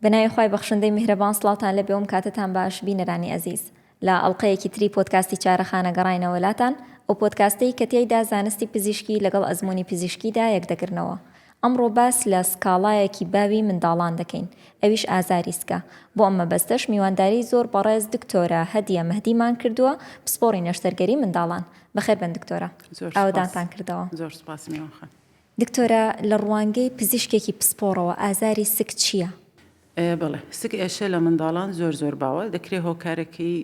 بنای خوای بەخشندەی میهرەبان سڵاوتان لە بێوم کاتتان باش بینەرانی ئەزیز لە ئەڵلقەیەکی تری پۆدکاستی چارەخانە گەڕاینەوە لاتان ئەو پۆدکاستەی کە تێیدا زانستی پزیشکی لەگەڵ ئەزمموی پزیشکیدا یەکدەگرنەوە. ئەمڕۆ باس لە سکاڵایەکی باوی منداڵان دەکەین، ئەویش ئازاری سکە. بۆ ئەمە بەستەش میوانداری زۆر بەڕێز دکتۆرە هەدیە مەهدیمان کردووە، پسپۆڕی نەشتەرگەری منداڵان. بەخێر بن دکتۆرە، ئاودانتان کردەوە. زۆر سپاس میوانخان. دکتۆرە لە ڕوانگەی پزیشکێکی پسپۆڕەوە ئازاری سک چییە؟ بەڵێ سک ئێشە لە منداڵان زۆر باوە دەکرێت هۆکارەکەی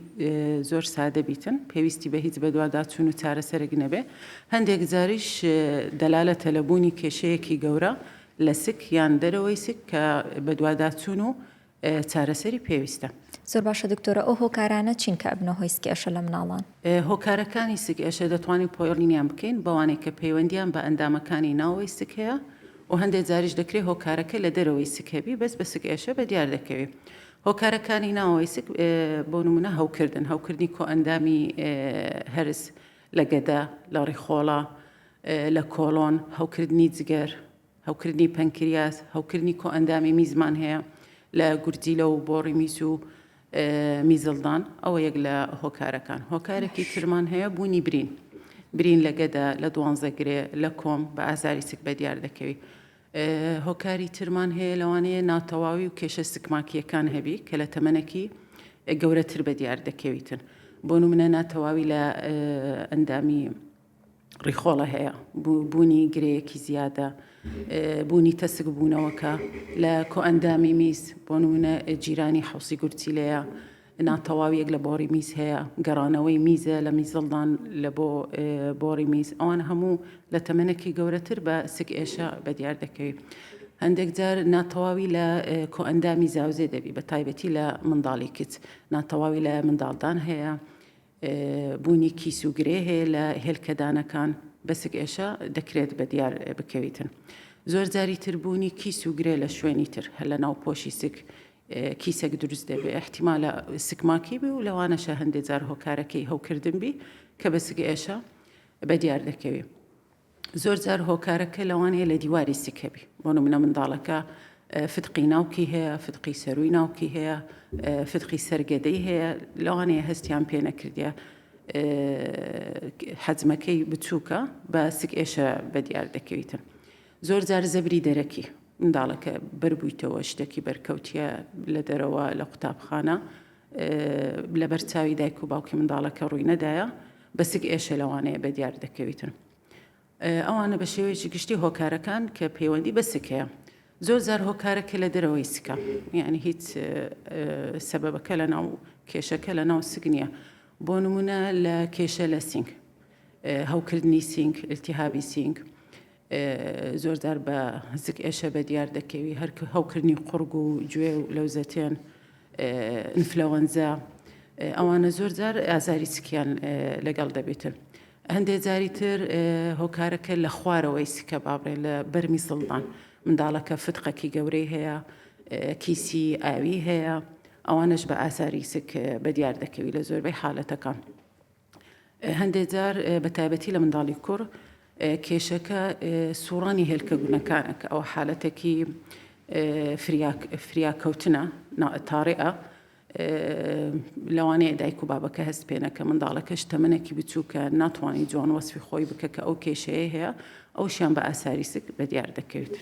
زۆر سادە بیتن، پێویستی بە هیچ بەدواداچوون و چارەسەرێک نەبێ. هەندێک جاریش دەلالەتە لە بوونی کێشەیەکی گەورە لە سک یان دەرەوەی سک کە بەدواداچوون و چارەسەری پێویستە. زۆر باشە دکتۆرە، ئەو هۆکارانە چین کە ئەبنە هۆی سکێشە لە مناڵان؟ هۆکارەکانی سک ئێشە دەتوانین پۆیڕینیان بکەین بەوانەیە کە پەیوەندیان بە ئەندامەکانی ناوەوەی سک هەیە و هەندێک جاریش دەکرێت هۆکارەکە لە دەرەوەی سکەبی بەس بە سک ئێشە بە دیار دەکەوێت. هۆکارەکانی ناوەوەی سک بۆ نمونە هەوکردنی کۆ ئەندامی هەرس لە گەدا، لە ڕیخۆڵە، لە کۆڵۆن، هەوکردنی جگەر، هەوکردنی پەنکریاس، هەوکردنی کۆ ئەندامی میزمان هەیە لە گورجیلە و بۆڕی میس و میزڵدان. ئەوە یەک لە هۆکارەکان. هۆکارێکی ترمان هەیە بوونی برین لە گەدا، لە دوانزەگرێ، لە کۆم بە ئازاری سک بە دیار دەکەوی. هۆکاری ترمان هەیە لەوانەیە ناتەواوی و کێشە سکماکیەکان هەبی کە لە تەمەنێکی گەورەتر بە دیار دەکەویتن. بۆ نمونە ناتەواوی لە ئەندامی ڕیخۆڵە هەیە، بوونی گرەیەکی زیادە، بوونی تەسک بوونەوەکە لە کۆ ئەندامی میز، بۆ نمونە جیرانی حوسی گورچیلەیە، ناتەواویەک لە بۆڕی میز هەیە، گەڕانەوەی میزە لە میزڵدان لە بۆ بۆڕی میز. ئەوان هەموو لە تەمەنێکی گەورەتر بە سک ئێشە بە دیار دەکەوێت. هەندێک جار ناتەواوی لە کۆ ئەندامی زاوزێ دەبی، بە تایبەتی لە منداڵی کچ ناتەواوی لە منداڵدان هەیە، بوونی کیس و گرێ هەیە لە هێلکەدانەکان بە سک ئێشە دەکرێت بە دیار بکەویتن. زۆر جاری تر بوونی کیس و گرێ لە شوێنی تر لە ناو پۆشی سک کیسێک دروست دەبێت، احتیمالە سکماکی بی و لەوانەشە هەندێک جار هۆکارەکەی هەوکردن بی کە بە سک ئێشە بە دیار دەکەوێت. زۆر جار هۆکارەکە لەوانەیە لە دیواری سک هەبی، بۆ نمونە منداڵەکە فتقی ناوکی هەیە، فتقی سەرووی ناوکی هەیە، فتقی سەرگەدەی هەیە، لەوانەیە هەستیان پێ نەکردیە حەجمەکەی بچووکە بە سک ئێشە بە دیار دەکەویتن. زۆر جار زەبری دەرەکی منداڵەکە بەربوویتەوە شتێکی بەرکەوتیە لە دەرەوە لە قوتابخانە لە بەرچاوی دایک و باوکی منداڵەکە ڕووی نەدایە بە سک ئێشە لەوانەیە بە دیار دەکەویتن. ئەوانە بە شێوەیەکی گشتی هۆکارەکان کە پەیوەندی بە سکەیە. زۆر جار هۆکارەکە لە دەرەوەی سکە، یعنی هیچ سەبەبەکە لە ناو کێشەکە لە ناو سک نییە. بۆ نمونە لە کێشە لە سینگ، هەوکردنی سینگ، التیهابی سینگ زۆر جار بە سک ئێشە بە دیار دەکەوی، هەر هەوکردنی قورگ و گوێ و لەوزەتێن، ئینفلەوەنزا، ئەوانە زۆر جار ئازاری سکیان لەگەڵ دەبێتن. هەندێک جاری تر هۆکارەکە لە خوارەوەی سکە بابڕێ لە بەرمی سڵدان، منداڵەکە فتقەکی گەورەی هەیە، کیسی ئاوی هەیە، ئەوانش بە ئازاری سک بە دیار دەکەوی لە زۆربەی حالەتەکان. هەندێک جار بە تایبەتی لە منداڵی کوڕ کێشەکە سوڕانی هێلکە گونەکانە کە ئەو حالەتێکی فریاکەوتنە تاڕێئە، لەوانەیە دایک و بابەکە هەست پێنەکە منداڵەکەش تەمەنێکی بچووکە ناتوانانی جوان وەسفی خۆی بکە کە ئەو کێشەیە هەیە، ئەوشیان بە ئاساری سک بە دیار دەکەوێت.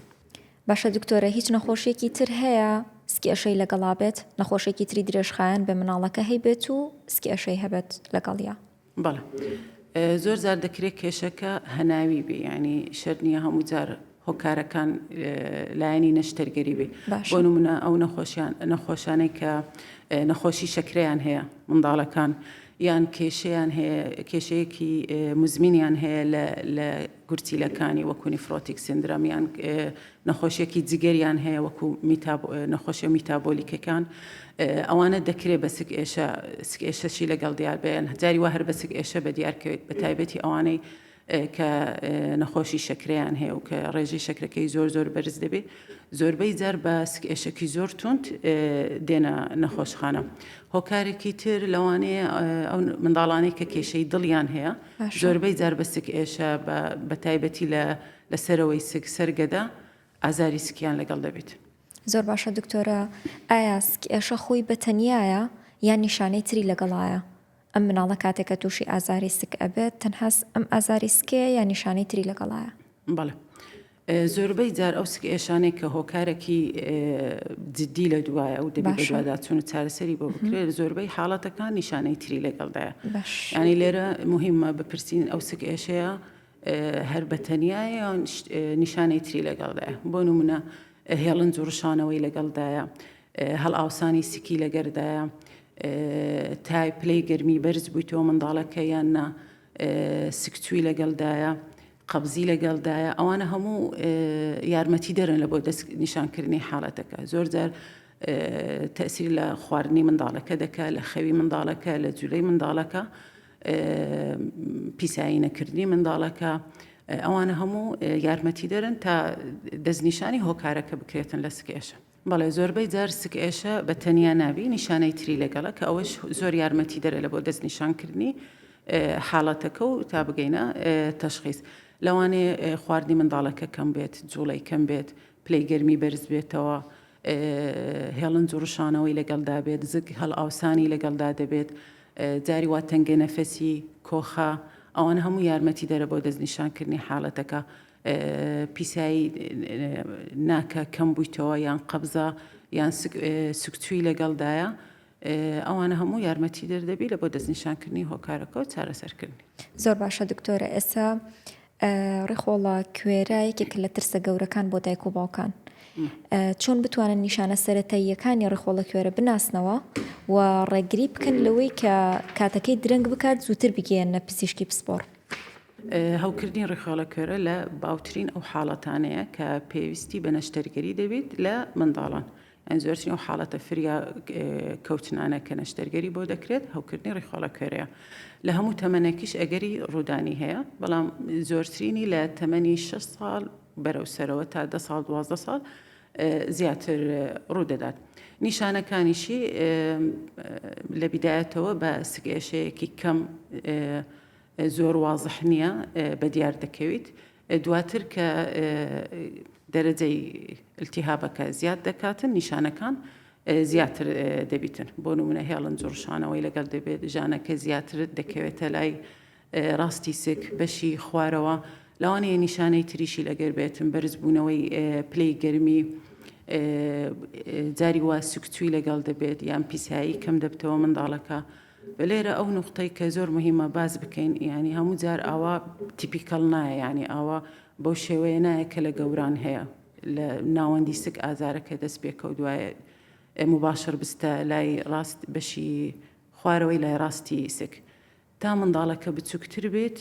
باشە دکتۆرە، هیچ نەخۆشیێکی تر هەیە سکێشەی لەگەڵا بێت، نەخۆشیێکی تری درێژخایەن بە مناڵەکە هەیبێت و سکێشەی هەبێت لەگەڵیا؟ بەڵێ، زۆر جار دەکرێت کێشەکە هەناوی بێ، ینی شەر نییە هەموو جار هۆکارەکان لایەنی نەشتەرگەری بێ. بۆ نمونە ئەو نەخۆشانەی کە نەخۆشی شەکرەیان هەیە منداڵەکان، یان کێشەیان هەیە، کێشەیەکی مزمینیان هەیە لە گورچیلەکانی وەکو نیفرۆتیک سندرۆم، یان نەخۆشیێکی جگەریان هەیە وەکو نەخۆشیە میتابۆلیکەکان، ئەوانە دەکرێت بە سک ئێشەشی لەگەڵ دیار بێن، جاری وا هەر بە سک ئێشە بە دیارکەوێت، بە تایبەتی ئەوانەی کە نەخۆشی شەکرەیان هەیە و کە ڕێژەی شەکرەکەی زۆر بەرز دەبێت، زۆربەی جار بە سک ئێشەکی زۆر توند دێنە نەخۆشخانە. هۆکارێکی تر لەوانەیە ئەو منداڵانەی کە کێشەی دڵیان هەیە، زۆربەی جار بە سک ئێشە بە تایبەتی لە سەرەوەی سک سەرگەدا ئازاری سکیان لەگەڵ دەبێت. زۆر باشە دکتۆرە، ئایا سکێشە خۆی بەتەنایە یان نیشانەی تری لەگەڵایە؟ ئەم مناڵە کاتێکە تووشی ئازاری سک ئەبێت تەنها ئەم ئازاری سکەیە یان نیشانەی تری لەگەڵایە؟ بەڵێ زۆربەی جار ئەو سکێشانێک کە هۆکارێکی جددی لە دوایە و دەبێت بە دواداچوون و چارەسەری بۆ بکرێت زۆربەی حاڵەتەکان نیشانەی تری لەگەڵدایە. ینی لێرە مهمە بپرسین ئەو سکێشەیە هەر بەتەنایە یان نیشانەی تری لەگەڵدایە. بۆ نمونە هێڵنج و ڕشانەوەی لەگەڵدایە، هەڵ ئاوسانی سکی لەگەردایە، تای پلەی گەرمی بەرز بوویتەوە منداڵەکە یان نا سکتووی لەگەڵدایە، قەبزی لەگەڵدایە، ئەوانە هەموو یارمەتی دەرن لە بۆ دەست نیشانکردنی حاڵەتەکە. زۆر جار تەسیر لە خواردنی منداڵەکە دەکات، لە خەوی منداڵەکە، لە جوولەی منداڵەکە، پیسایی نەکردنی منداڵەکە، ئەوانە هەموو یارمەتی دەرن تا دەستنیشانی هۆکارەکە بکرێتن لە سکێشە. بەڵێ زۆربەی جار سکێشە بە تەنیا نابی نیشانەی تری لەگەڵە کە ئەوەش زۆر یارمەتی دەرە لە بۆ دەستنیشانکردنی حاڵەتەکە و تا بگەینە تەشخیص. لەوانێ خواردنی منداڵەکە کەم بێت، جوڵەی کەم بێت، پلەی گەرمی بەرز بێتەوە، هێڵنج و ڕشانەوەی لەگەڵدا بێت، زگ هەڵ ئاوسانی لەگەڵدا دەبێت، جاری وا تەنگە نەفەسی کۆخە، ئەوان هەموو یارمەتی دەرە بۆ دەستنیشانکردنی حاڵەتەکە. پیسایی ناکە کەم بوویتەوە یان قەبزە یان سکتووی لەگەڵدایە، ئەوانە هەموو یارمەتی دەردەبی لە بۆ دەستنیشانکردنی هۆکارەکە و چارەسەرکردنی. زۆر باشە دکتۆرە، ئێستا ڕێخۆڵە کوێرایەکێک لە ترسە گەورەکان بۆ دایک و باوکان. چۆن بتوانن نیشانە سەرەتاییەکانی ڕێخۆڵە کوێرە بناسنەوە و ڕێگری بکەن لەوەی کە کاتەکەی درەنگ بکات زووتر بگەێنە پزیشکی پسپۆڕ؟ هەوکردنی ڕێخۆڵە کوێرە لە باوترین ئەو حاڵەتانەیە کە پێویستی بە نەشتەرگەری دەبێت لە منداڵان. ئەن زۆرترین ئەو حاڵەتە فریا کەوتنانە کە نەشتەرگەری بۆ دەکرێت هەوکردنی ڕێخۆڵە کوێرەیە. لە هەموو تەمەنێکیش ئەگەری ڕوودانی هەیە، بەڵام زۆرترینی لە تەمەنی 6 ساڵ بەرەو سەرەوە تا 10 ساڵ 12 ساڵ زیاتر ڕوودەدات. نیشانەکانیشی لە بیدایەتەوە بە سکێشەیەکی کەم زۆر وازح نییە بە دیار دەکەویت، دواتر کە دەرەجەی التیهابەکە زیاد دەکاتن نیشانەکان زیاتر دەبیتن. بۆ نمونە هێڵنج و ڕشانەوەی لەگەڵ دەبێت، ژانەکە زیاتر دەکەوێتە لای ڕاستی سک بەشی خوارەوە، لەوانەیە نیشانەی تریشی لەگەر بێتن، بەرزبوونەوەی پلەی گەرمی، جاری وا سکتووی لەگەڵ دەبێت یان پیسایی کەم دەبتەوە منداڵەکە. لێرە ئەو نقطەی کە زۆر مهمە باز بکەین، ینی هەموو جار ئاوا تیپیکەڵ نایە، ینی ئاوا بەو شێوەیە نایە کە لە گەوران هەیە لە ناوەندی سک ئازارەکە دەست پێکە و دوایە مباشر بستە لای ڕاست بەشی خوارەوەی لای ڕاستی سک. تا منداڵەکە بچووکتر بێت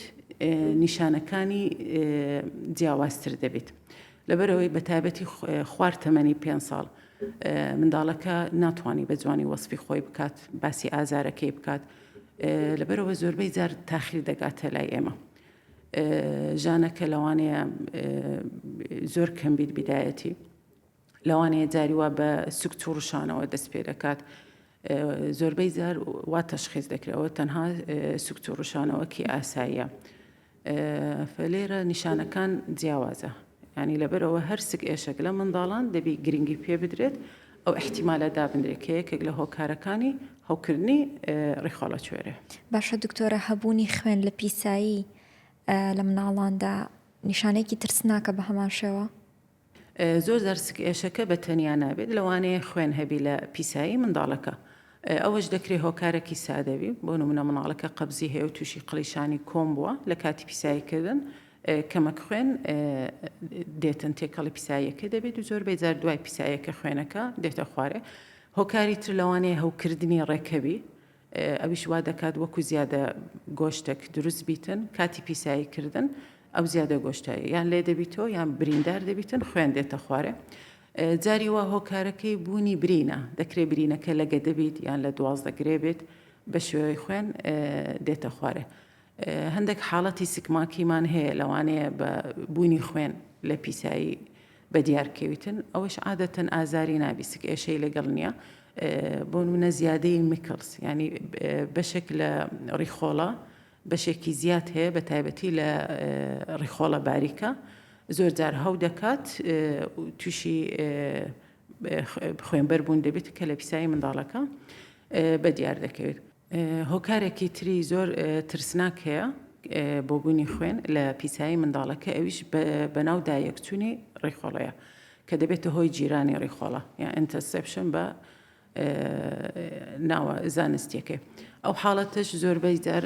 نیشانەکانی جیاوازتر دەبێت. لەبەرەوەی بە تایبەتی خوار تەمەنی 5 ساڵ منداڵەکە ناتوانانی بە جوانی وەسفی خۆی بکات، باسی ئازارەکەی بکات، لەبەرەوە زۆربەی جار تاخیر دەگاتە لای ئێمە. ژانەکە لەوانەیە زۆر کەم بیت بیدایەتی، لەوانەیە جاری وا بە سوکت و ڕشانەوە دەست پێ دەکات، زۆربەی جار وا تەشخیص دەکرێتەوە تەنها سوکت و ڕشانەوەکی ئاساییە. لێرە نیشانەکان جیاوازە، ینی لەبەرەوە هەر سکێشێک لە منداڵان دەبی گرنگی پێ بدرێت ئەو احتیمالە دابدرێت کە یەکێک لە هۆکارەکانی هەوکردنی ڕێخۆڵە کوێرە. باشە دکتۆرە، هەبوونی خوێن لە پیسایی لە مناڵاندا نیشانێکی ترسناکە بە هەمان شێوە؟ زۆر جار سکێشەکە بە تەنیا نابێت، لەوانەیە خوێن هەبی لە پیسایی منداڵەکە، ئەوەش دەکرێت هۆکارێکی سادەبی. بۆ نمونە مناڵەکە قەبزی هەیە و تووشی قەڵیشانی کۆم بووە لە کاتی پیساییکردن، کەمەک خوێن دێتن تێکەڵی پیساییەکە دەبێت و زۆربەی جار دوای پیساییەکە خوێنەکە دێتە خوارێ. هۆکاری تر لەوانەیە هەوکردنی ڕێکەبی، ئەویش وا دەکات وەکو زیادە گۆشتێک دروست بیتن کاتی پیساییکردن، ئەو زیادە گۆشتایی یان لێ دەبیتەوە یان بریندار دەبیتن، خوێن دێتە خوارێ. جاری وا هۆکارەکەی بوونی برینە، دەکرێت برینەکە لەگە دەبیت یان لە 12 گرێ بێت، بە شێوەی خوێن دێتە خوارێ. هەندێک حاڵەتی سکماکیمان هەیە لەوانەیە بە بوونی خوێن لە پیسایی بە دیارکەویتن، ئەوەش عادەتەن ئازاری نابی، سکێشەی لەگەڵ نییە. بۆ نمونە زیادەی میکڵز، ینی بەشێک لە ڕیخۆڵە بەشێکی زیاد هەیە بە تایبەتی لە ڕیخۆڵە باریکە، زۆر جار هەو دەکات تووشی خوێنبەر بوون دەبێت کە لە پیسایی منداڵەکە بە دیار دەکەوێت. هۆکارێکی تری زۆر ترسناک هەیە بۆ بوونی خوێن لە پیسایی منداڵەکە، ئەویش بەناو دایەکچوونی ڕێخۆڵەیە کە دەبێتە هۆی جیرانی ڕێخۆڵە یان ئینتەرسێپشن بە ناوە زانستیەکەی. ئەو حاڵەتەش زۆربەی جار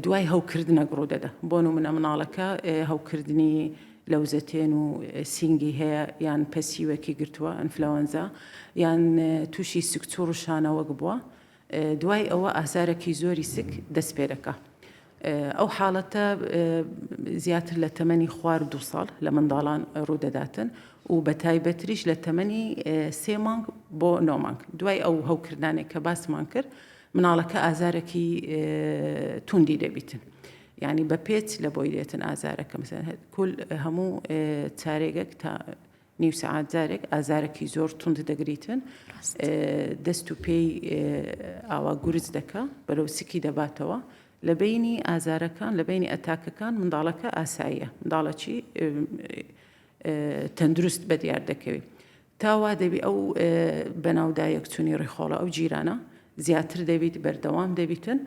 دوای هەوکردنەک ڕوو دەدا. بۆ نمونە مناڵەکە هەوکردنی لەوزەتێن و سینگی هەیە یان پەسیوەکی گرتووە ئەنفلەوەنزا یان تووشی سکتور و شانەوەک بووە، دوای ئەوە ئازارێکی زۆری سک دەست پێ دەکا. ئەو حاڵەتە زیاتر لە تەمەنی خوار 2 ساڵ لە منداڵان ڕوودەداتن و بە تایبەتریش لە تەمەنی 3 مانگ بۆ 9 مانگ. دوای ئەو هەوکردانێک کە باسمان کرد مناڵەکە ئازارێکی توندی دەبیتن، یعنی بە پێچ لە بۆی دێتن ئازارەکە مثلا کول هەموو چارێگەک تا نیو سەعات جارێک ئازارێکی زۆر توند دەگریتن، دەست و پێی ئاوا گورج دەکا بەرەو سکی دەباتەوە. لە بینی ئازارەکان لە بینی ئەتاکەکان منداڵەکە ئاساییە، منداڵەکی تەندروست بە دیار دەکەوێت. تاوا دەبی ئەو بەناودایەکچوونی ڕێخۆڵە ئەو جیرانە زیاتر دەبیت بەردەوام دەبیتن،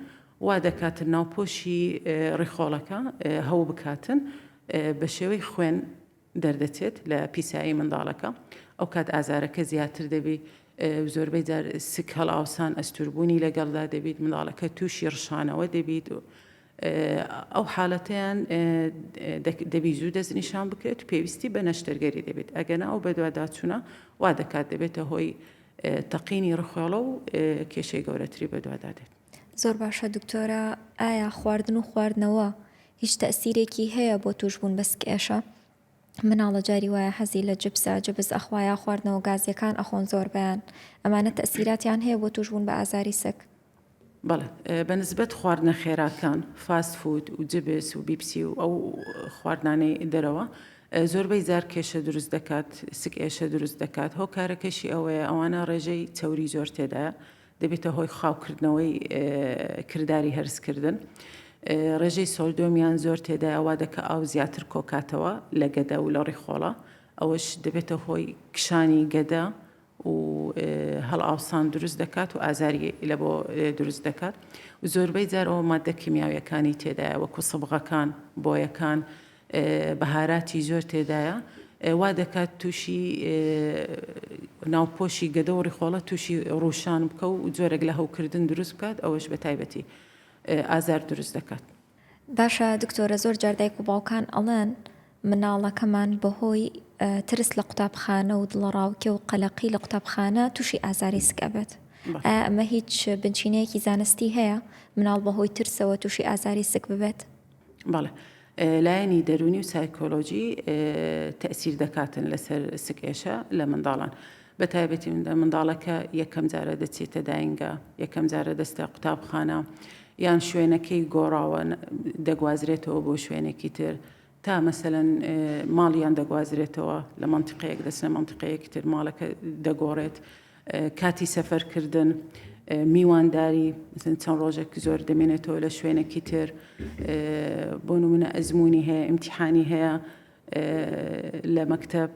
وا دەکاتن ناوپۆشی ڕێخۆڵەکە هەو بکاتن بە شێوەی خوێن دەردەچێت لە پیسایی منداڵەکە. ئەو کات ئازارەکە زیاتر دەبی، زۆربەی جار سک هەڵاوسان ئەستوربوونی لەگەڵدا دەبیت، منداڵەکە تووشی ڕشانەوە دەبیت. ئەو حاڵەتیان دەبی زوو دەست نیشان بکرێت، پێویستی بە نەشتەرگەری دەبێت. ئەگەنا ئەو بەدواداچوونە وا دەکات دەبێتە هۆی تەقینی ڕخۆڵە و کێشەی گەورەتری بەدوادادێت. زۆر باشە دکتۆرە، ئایا خواردن و خواردنەوە هیچ تەسیرێکی هەیە بۆ توشبوون بە سکێشە؟ مناڵە جاری وایە حەزی لە جبسە جبس ئەخوایە، خواردنەوە گازیەکان ئەخۆن زۆر بەیان، ئەمانە تەسیراتیان هەیە بۆ توشبوون بە ئازاری سک؟ بەڵێ، بەنسبەت خواردنە خێراکان فاست فود و جبس و بیپسی و ئەو خواردانەی دەرەوە زۆربەی زار کێشە دروست دەکات، سکێشە دروست دەکات. هۆکارەکەشی ئەوەیە ئەوانە ڕێژەی چەوری زۆر تێدایە، دەبێتە هۆی خاوکردنەوەی کردداری هەرسکردن. ڕێژەی سۆلدۆمیان زۆر تێدایەوا دەکە ئاو زیاتر کۆکاتەوە لە گەدە و لە ڕێخۆڵە، ئەوەش دەبێتە هۆی کشانی گەدە و هەڵ ئاوسان دروست دەکات و ئازاری لە بۆ دروست دەکات. و زۆربەی جار ئەوە مادە کیمیاویەکانی تێدایە، وەکو سەبغەکان، بۆیەکان، بەهاراتی زۆر تێدایە، وا دەکات تووشی ناوپۆشی گەدە و ڕێخۆڵە تووشی ڕوشان بکە و جۆرێک لە هەوکردن دروست بکات، ئەوەش بە تایبەتی ئازار دروست دەکات. باشە دکتۆرە، زۆر جار دایک و باوکان ئەڵێن مناڵەکەمان بەهۆی ترس لە قوتابخانە و دڵەڕاوکێ و قەلەقی لە قوتابخانە تووشی ئازاری سک ئەبێت. ئەمە هیچ بنچینەیەکی زانستی هەیە مناڵ بەهۆی ترسەوە تووشی ئازاری سک ببێت؟ بەڵێ، لایەنی دەرونی و سایکۆلۆژی تەئسیر دەکاتن لەسەر سکێشە لە منداڵان. بە تایبەتی منداڵەکە یەکەم جارە دەچێتە داینگە، یەکەم جارە دەستە قوتابخانە یان شوێنەکەی گۆڕاوە دەگوازرێتەوە بۆ شوێنێکی تر، تا مەسەلەن ماڵیان دەگوازرێتەوە لە منتیقەیەک دەچنە منتیقەیەکی تر، ماڵەکە دەگۆڕێت. کاتی سەفەرکردن، میوانداری چەند ڕۆژێک زۆر دەمێنێتەوە لە شوێنێکی تر، بۆ نمونە ئەزمموی هەیە، ئیمتیحانی هەیە لە مەکتەب،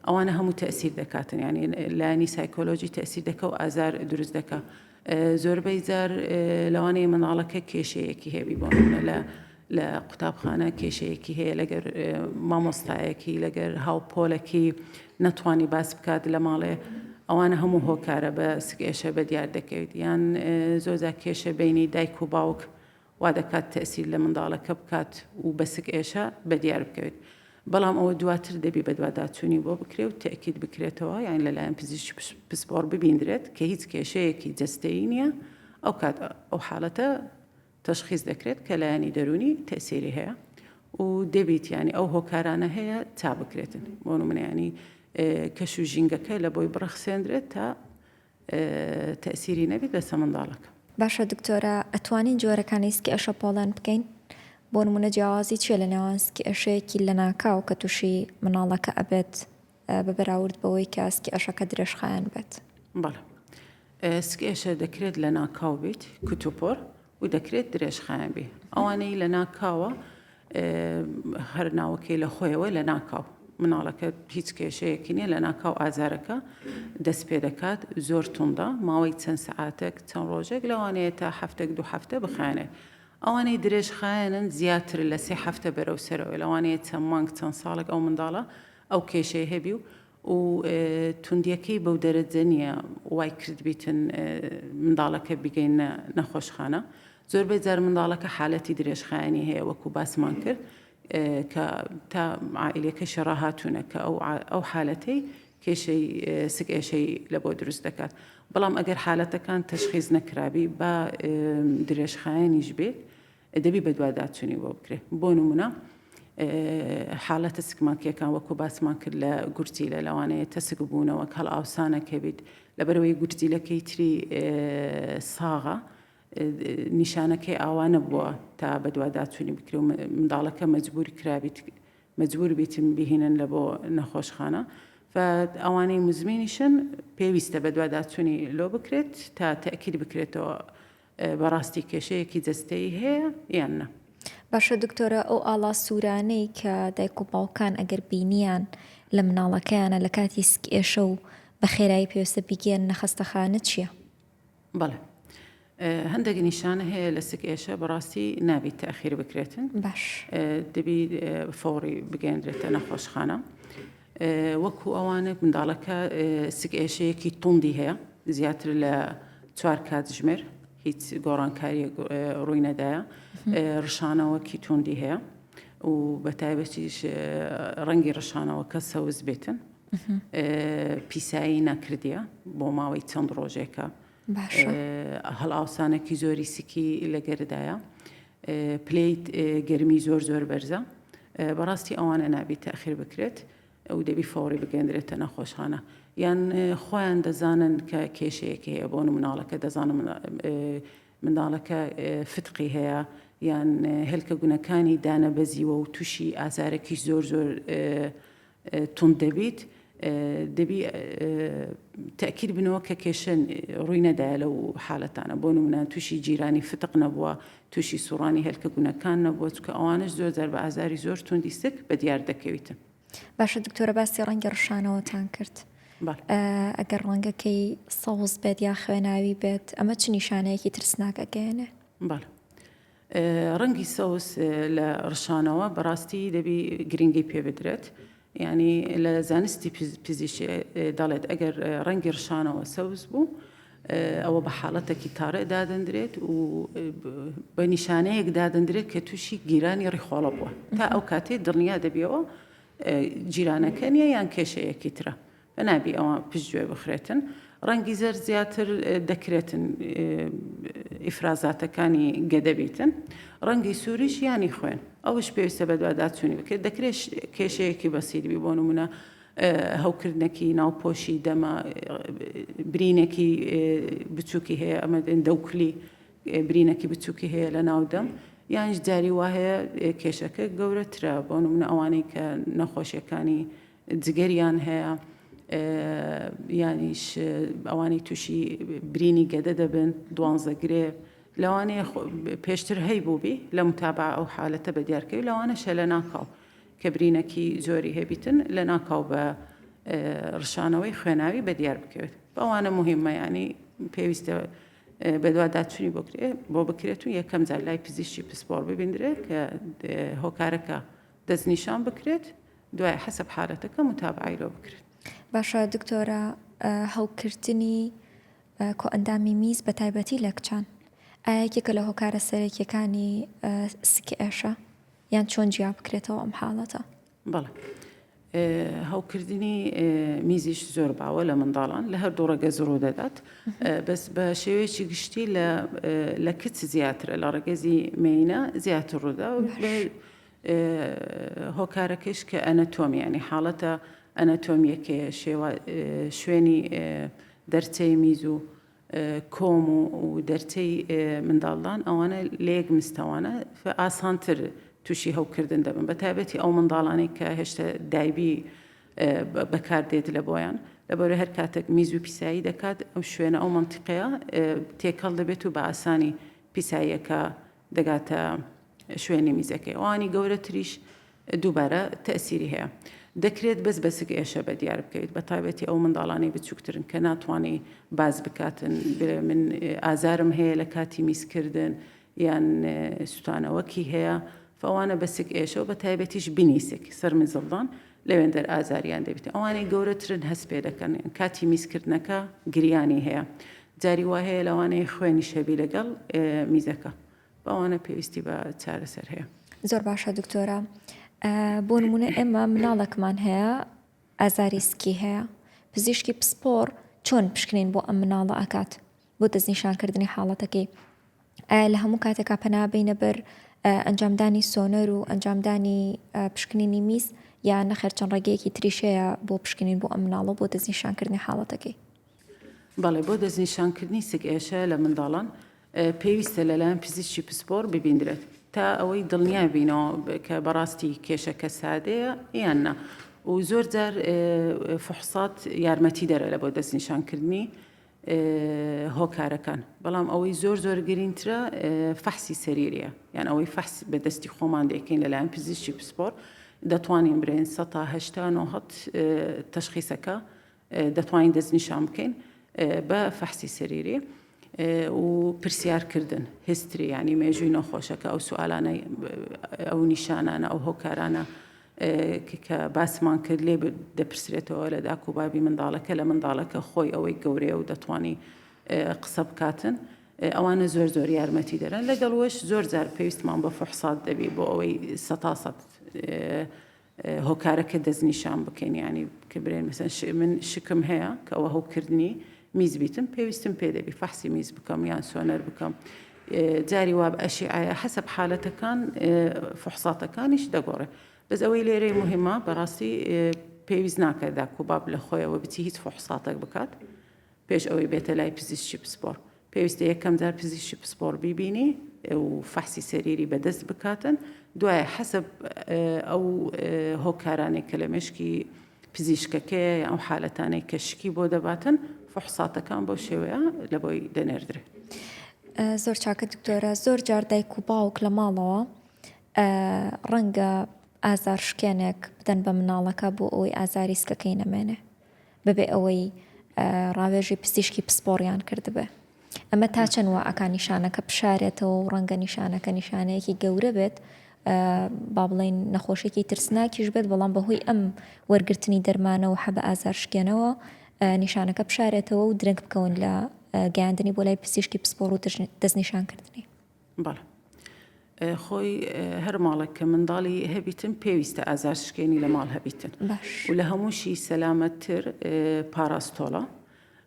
ئەوانە هەموو تەئسیر دەکاتن، ینی لایەنی سایکۆلۆژی تەئسیر دەکە و ئازار دروست دەکە. زۆربەی جار لەوانەیە مناڵەکە کێشەیەکی هەیەی بۆ نمونە لە قوتابخانە کێشەیەکی هەیە، لەگەر مامۆستایەکی لەگەر هاوپۆلەکی نەتوانی باس بکات لە ماڵێ، ئەوانە هەموو هۆکارە بە سکێشە بە دیار دەکەوێت. یان زۆرجار کێشە بینی دایک و باوک وا دەکات تەئسیر لە منداڵەکە بکات و بە سکێشە بە دیار بکەوێت. بەڵام ئەوە دواتر دەبی بە دواداچوونی بۆ بکرێ و تەئکید بکرێتەوە، یان لەلایەن پزیشکی پسپۆڕ ببیندرێت کە هیچ کێشەیەکی جەستەیی نییە. ئەو کات ئەو حاڵەتە تەشخیص دەکرێت کە لایەنی دەرونی تەئسیری هەیە و دەبیت ینی ئەو هۆکارانە هەیە تا بکرێتن. بۆ نمونە ینی کەش و ژینگەکە لە بۆی بڕەخسێنرێت تا تەئسیری نەبێت لەسەر منداڵەکە. باشە دکتۆرە، ئەتوانین جۆرەکانی سکێشە پۆڵەن بکەین؟ بۆ نمونە جیاوازی چیە لە نێوان سکێشەیەکی لە ناکاو کە تووشی مناڵەکە ئەبێت بە بەراورد بەوەی کە سکێشەکە درێژخایەن بێت؟ بەڵێ، سکێشە دەکرێت لە ناکاو بیت کتوپۆر و دەکرێت درێژخایەن بێ. ئەوانەی لە ناکاوە هەر ناوەکەی لە خۆیەوە لە ناکاو، مناڵەکە هیچ کێشەیەکی نییە لە ناکاو ئازارەکە دەست پێ دەکات زۆر توندە ماوەی چەند سەعاتێک چەند ڕۆژێک لەوانەیە تا هەفتێک 2 هەفتە بخوێنێت ئەوانەی درێژ خایەنن زیاتر لە 3 هەفتە بەرەو سەرەوە لەوانەیە چەند مانگ چەند ساڵێک ئەو منداڵە ئەو کێشەی هەبی و توندیەکەی بەو دەرەجە نییە وای کرد بیتن منداڵەکە بگەین نەخۆشخانە زۆربەی جار منداڵەکە حالەتی درێژخایەنی هەیە وەکو باسمان کرد کە تا عائیلەکە شەڕاهاتوونە کە ئەو حالەتەی کێشەی سکێشەی لە بۆ دروست دەکات بەڵام ئەگەر حالەتەکان تەشخیص نەکرابی بە درێژخایەنیش بێت دەبی بە دواداچوونی بۆ بکرێت بۆ نمونە حالەتە سکمانکیەکان وەکو باسمان کرد لە گورجیلە لەوانەیە تەسک بوونەوە هەڵ ئاوسانەکە بیت لەبەرەوەی گورجیلەکەی تری ساغە نیشانەکەی ئاوانە بووە تا بە دواداچوونی بکرێ و منداڵەکە مەجبور بیتم بهێنن لە بۆ نەخۆشخانە ئەوانەی مزمینیشن پێویستە بە دواداچوونی لۆ بکرێت تا تەکید بکرێتەوە بەڕاستی کێشەیەکی جەستەیی هەیە یان نە. باشە دکتۆرە ئەو ئاڵا سوورانەی کە دایک و باوکان ئەگەر بینیان لە مناڵەکەیانە لە کاتی سکێشە و بە خێرایی پێویستە بیگەن نەخەستەخانە چییە؟ بەڵێ هەندێک نیشانە هەیە لە سکێشە بەڕاستی نابێت تەخیر بکرێتن باش دەبی فۆری بگەێنرێتە نەخۆشخانە وەکو ئەوانە منداڵەکە سکێشەیەکی توندی هەیە زیاتر لە 4 کاتژمێر هیچ گۆڕانکاری ڕووی نەدایە ڕشانەوەکی توندی هەیە و بە تایبەتیش ڕەنگی ڕشانەوە کە سەوز بێتن پیسایی نەکردیە بۆ ماوەی چەند ڕۆژێکە هەڵئاوسانێکی زۆری سکی لە گەردایە پلەیت گەرمی زۆر بەرزە بەڕاستی ئەوانە نابێت تەخیر بکرێت ئەو دەبی فۆری بگەندرێتە نەخۆشخانە یان خۆیان دەزانن کە کێشەیەکی هەیە بۆ مناڵەکە دەزانم منداڵەکە فتقی هەیە یان هێلکە گونەکانی دانەبەزیوە و تووشی ئازارێکی زۆر تند دەبیت دەبی تەکید بنەوە کە کێشە ڕووی نەدایە لەو حالەتانە بۆ نمونە تووشی جیرانی فتق نەبووە تووشی سوڕانی هێلکە گونەکان نەبووە چکە ئەوانش زۆر بە ئازاری زۆر توندی سک بە دیار دەکەویتن. باشە دکتۆرە باسی ڕەنگی ڕشانەوەتان کرد ئەگەر ڕەنگەکەی سەوز بێت یا خوێناوی بێت ئەمە چ نیشانەیەکی ترسناکەگەێنێ؟ بەڵێ ڕەنگی سەوز لە ڕشانەوە بەڕاستی دەبی گرنگی پێ بدرێت یعنی لە زانستی پزیشکی دەڵێت ئەگەر ڕەنگی ڕشانەوە سەوز بوو ئەوە بە حاڵەتێکی تاڕێ دادەندرێت و بە نیشانەیەک دادەندرێت کە تووشی گیرانی ڕیخۆڵە بووە تا ئەو کاتێ دڵنیا دەبیەوە جیرانەکە نیە یان کێشەیەکی ترە نابی ئەوە پشتگوێ بخرێتن ڕەنگی زەر زیاتر دەکرێتن ئیفرازاتەکانی گەدەبیتن ڕەنگی سووریش ینی خوێن ئەوش پێویستە بە دواداچوونی بکرێت دەکرێت کێشەیەکی بەسیری بۆ نمونە هەوکردنەکی ناوپۆشی دەمە برینێکی بچووکی هەیە ئەمە دەوکلی برینێکی بچووکی هەیە لە ناودەم یانش جاری وا هەیە کێشەکە گەورەترە بۆ نمونە ئەوانەی کە نەخۆشیەکانی جگەریان هەیە یانیش ئەوانەی تووشی برینی گەدە دەبن دوانزەگرێ لەوانەیە پێشتر هەی بووبی لە متابع ئەو حالەتە بە دیارکەوی لەوانەشە لە ناکاو کە برینەکی زۆری هەبیتن لە ناکاو بە ڕشانەوەی خوێناوی بە دیار بکەوێت بەوانە مهمە ینی پێویستە بە دواداچوونی بۆ بکرێت و یەکەم جار لای پزیشکی پسپۆڕ ببیندرێت کە هۆکارەکە دەستنیشان بکرێت دوای حەسەب حالەتەکە متابعی لۆ بکرێت. باشە دکتۆرە هەوکردنی کۆئەندامی میز بە تایبەتی لە کچان ئایەکێکە لە هۆکارە سەرەکیەکانی سکێشە یان چۆن جیا بکرێتەوە ئەم حاڵەتە؟ بەڵێ هەوکردنی میزیش زۆر باوە لە منداڵان لە هەردوو ڕێگە زڕوو دەدات بەس بە شێوەیەکی گشتی لە کچ زیاترە لە ڕێگەزی مێینە زیاتر ڕوودا و هۆکارەکەش کە ئەنەتۆمیانی حاڵەتە ئەنەتۆمیەکە شوێنی دەرچەی میز و کۆم و دەرچەی منداڵدان ئەوانە لە یەک مستەوانە ئاسانتر تووشی هەوکردن دەبن بە تایبەتی ئەو منداڵانی کە هێشتا دایبی بەکاردێت لە بۆیان لەبەرە هەر کاتێک میز و پیسایی دەکات ئەو شوێنە ئەو منتیقەیە تێکەڵ دەبێت و بە ئاسانی پیساییەکە دەگاتە شوێنی میزەکەی ئەوانی گەورەتریش دووبارە تەسیری هەیە دەکرێت بەس ئێشە بە دیار بکەیت بە تایبەتی ئەو منداڵانەی بچووکترن کە ناتوانێ باز بکاتن من ئازارم هەیە لە کاتی میزکردن یان سوتانەوەکی هەیە فەوانە بەسک ئێشە و بە تایبەتیش بنیسێک سەرمزڵدان لەوێن دەر ئازاریان دەبێت ئەوانەی گەورەترن هەست پێ دەکەن کاتی میزکردنەکە گریانی هەیە جاری وا هەیە لەوانەیە خوێنی شەبی لەگەڵ میزەکە بەوانە پێویستی بە چارەسەر هەیە. زۆر باشە دکتۆرە. بۆ نمونە ئێمە مناڵێکمان هەیە ئازاری سکی هەیە پزیشکی پسپۆر چۆن پشکنین بۆ ئەم مناڵە ئەکات بۆ دەستنیشانکردنی حاڵەتەکەی ئایا لە هەموو کاتێکا پەنا بینە بەر ئەنجامدانی سۆنەر و ئەنجامدانی پشکنینی میز یا نەخێر چەند ڕێگەیەکی تریشەیە بۆ پشکنین بۆ ئەم مناڵە بۆ دەستنیشانکردنی حاڵەتەکەی؟ بەڵێ بۆ دەستنیشانکردنی سک ئێشە لە منداڵان پێویستە لەلایەن پزیشکی پسپۆر ببیندرێت تا ئەوەی دڵنیا بینەوە کە بەڕاستی کێشەکە سادەیە یان نا و زۆر جار فحوسات یارمەتی دەرە لە بۆ دەستنیشانکردنی هۆکارەکان بەڵام ئەوەی زۆر گرینترە فەحسی سەریریە یان ئەوەی فەحس بە دەستی خۆمان دەکەین لەلایەن پزیشکی پسپۆر دەتوانین برێن 180 تەشخیصەکە دەتوانین دەستنیشان بکەین بە فەحسی سەریری و پرسیارکردن هیستری ینی مێژووی نەخۆشەکە ئەو سوالانە ئەو نیشانانە ئەو هۆکارانە کە باسمان کرد لێ دەپرسرێتەوە لە داکوبابی منداڵەکە لە منداڵەکە خۆی ئەوەی گەورەیە و دەتوانی قسە بکاتن ئەوانە زۆر یارمەتی دەرن لەگەڵوەش زۆر جار پێویستمان بە فحوسات دەبی بۆ ئەوەی 100 هۆکارەکە دەستنیشان بکەین ینی کە برێن مەسەن من شکم هەیە کە ئەوە هەوکردنی میز بیتم پێویستم پێ دەبی فەحسی میز بکەم یان سۆنەر بکەم جاری وا بە ئەشیعە حەسەب حالەتەکان فحوساتەکانیش دەگۆڕێ بەس ئەوەی لێرەی مهمە بەڕاستی پێویست ناکات داکوباب لە خۆیەوە بچی هیچ فحوساتێک بکات پێش ئەوەی بێتە لای پزیشکی پسپۆر پێویستە یەکەم جار پزیشکی پسپۆر بیبینی و فەحسی سەریری بەدەست بکاتن دوایە حەسەب ئەو هۆکارانێک کە لە مشکی پزیشکەکەی ئەو حالەتانەی کە شکی بۆ دەباتن فحوساتەکان بۆ شێوەیە لە بۆی دەنێردرێت. زۆر چاکە دکتۆرە زۆر جار دایک و باوک لە ماڵەوە ڕەنگە ئازار شکێنێک بدەن بە مناڵەکە بۆ ئەوەی ئازاری سکەکەی نەمێنێ بەبێ ئەوەی ڕاوێژی پزیشکی پسپۆڕیان کردبێ ئەمە تا چەند وا ئەکا نیشانەکە بشارێتەوە و ڕەنگە نیشانەکە نیشانەیەکی گەورە بێت با بڵێن نەخۆشێکی ترسناکیش بێت بەڵام بەهۆی ئەم وەرگرتنی دەرمانە و حەبە ئازار شکێنەوە نیشانەکە بشارێتەوە و درنگ بکەون لە گەیاندنی بۆ لای پزیشکی پسپۆڕ و دەستنیشانکردنی. بەڵێ خۆی هەر ماڵێک کە منداڵی هەبیتن پێویستە ئازار شکێنی لە ماڵ هەبیتن و لە هەمووشی سەلامەتتر پاراستۆڵە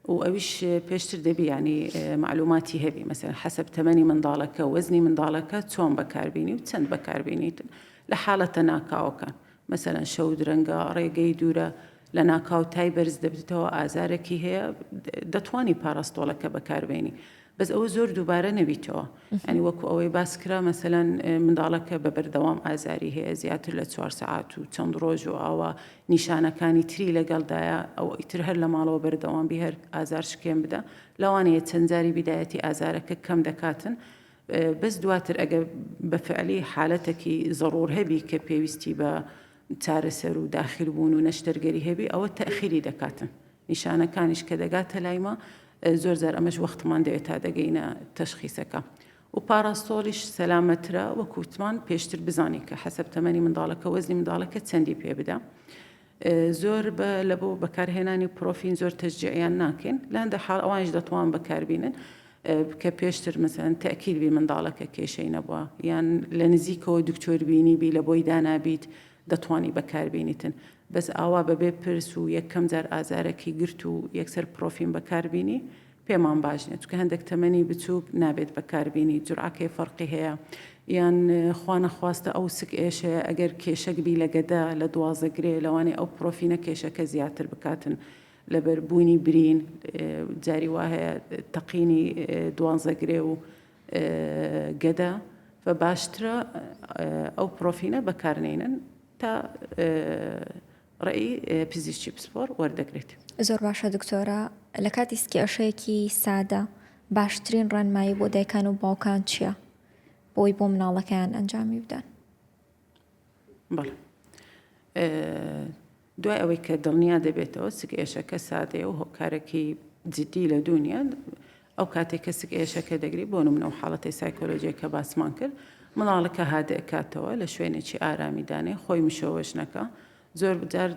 و ئەویش پێشتر دەبی ینی معلوماتی هەبی مەسەن حەسەب تەمەنی منداڵەکە وەزنی منداڵەکە چۆن بەکاربیینی و چەند بەکاربیینیتن لە حاڵەتە ناکاوەکان مەسەرەن شەو درەنگە ڕێگەی دوورە لە ناکاو تای بەرز دەبێتەوە ئازارێکی هەیە دەتوانی پاراستۆڵەکە بەکاربێنی بەس ئەوە زۆر دووبارە نەبیتەوە ئەنی وەکو ئەوەی باسکرا مەسەلەن منداڵەکە بە بەردەوام ئازاری هەیە زیاتر لە 4 سەعات و چەند ڕۆژ و ئاوا نیشانەکانی تری لەگەڵدایە ئەو ئیتر هەر لە ماڵەوە بەردەوامی هەر ئازار شکێن بدە لەوانەیە چەندجاری بیدایەتی ئازارەکە کەم دەکاتن بەس دواتر ئەگە بەفعلی حالەتێکی زەڕور هەبی کە پێویستی بە چارەسەر و داخل بوون و نەشتەرگەری هەبی ئەوە تەخیری دەکاتن نیشانەکانیش کە دەگاتە لایمە زۆر جار ئەمەش وەختمان دەوێت تا دەگەینە تەشخیصەکە و پاراستۆلیش سەلامەترە وەکوتمان پێشتر بزانی کە حەسەب تەمەنی منداڵەکە وەزنی منداڵەکە چەندی پێ بدە زۆر لە بۆ بەکارهێنانی پرۆفین زۆر تەشجیعیان ناکەین لە هەندێک حاڵ ئەوانش دەتوان بەکاربینن کە پێشتر مەسەن تەکیل بی منداڵەکە کێشەی نەبووە یان لە نزیکەوە دکتۆر بینی بی لە بۆی دانابیت دەتوانی بەکاربینیتن بەس ئاوا بەبێ پرس و یەکەم جار ئازارێکی گرت و یەکسەر پرۆفین بەکاربینی پێمان باش نێت چونکە هەندێک تەمەنی بچووک نابێت بەکاربینی جورعەکەی فەرقی هەیە یان خوا نەخواستە ئەو سک ئێشەیە ئەگەر کێشەک بی لەگەدا لە دوازەگرێ لەوانەیە ئەو پرۆفینە کێشەکە زیاتر بکاتن لەبەر بوونی برین جاری وا هەیە تەقینی دوازەگرێ و گەدا بە باشترە ئەو پرۆفینە بەکارنێنن تا ڕێی پزیشکی پسپۆر وەردەگرێت. زۆر باشە دکتۆرە لە کاتی سکی ئەشەیەکی سادە باشترین ڕێنمایی بۆ دایکان و باوکان چییە بۆی بۆ مناڵەکەیان ئەنجامی بدەن؟ بەڵێ دوای ئەوەی کە دڵنیا دەبێتەوە سگێشەکە سادەیە و هۆکارێکی جدی لە دنیا ئەو کاتێک کە سگێشەکە دەگری بۆ نمونە و حاڵەتی سایکۆلۆژیە کە باسمان کرد منداڵەکە هادەکاتەوە لە شوێنێکی ئارامی دانێ خۆی مشەوەش نەکە زۆر جار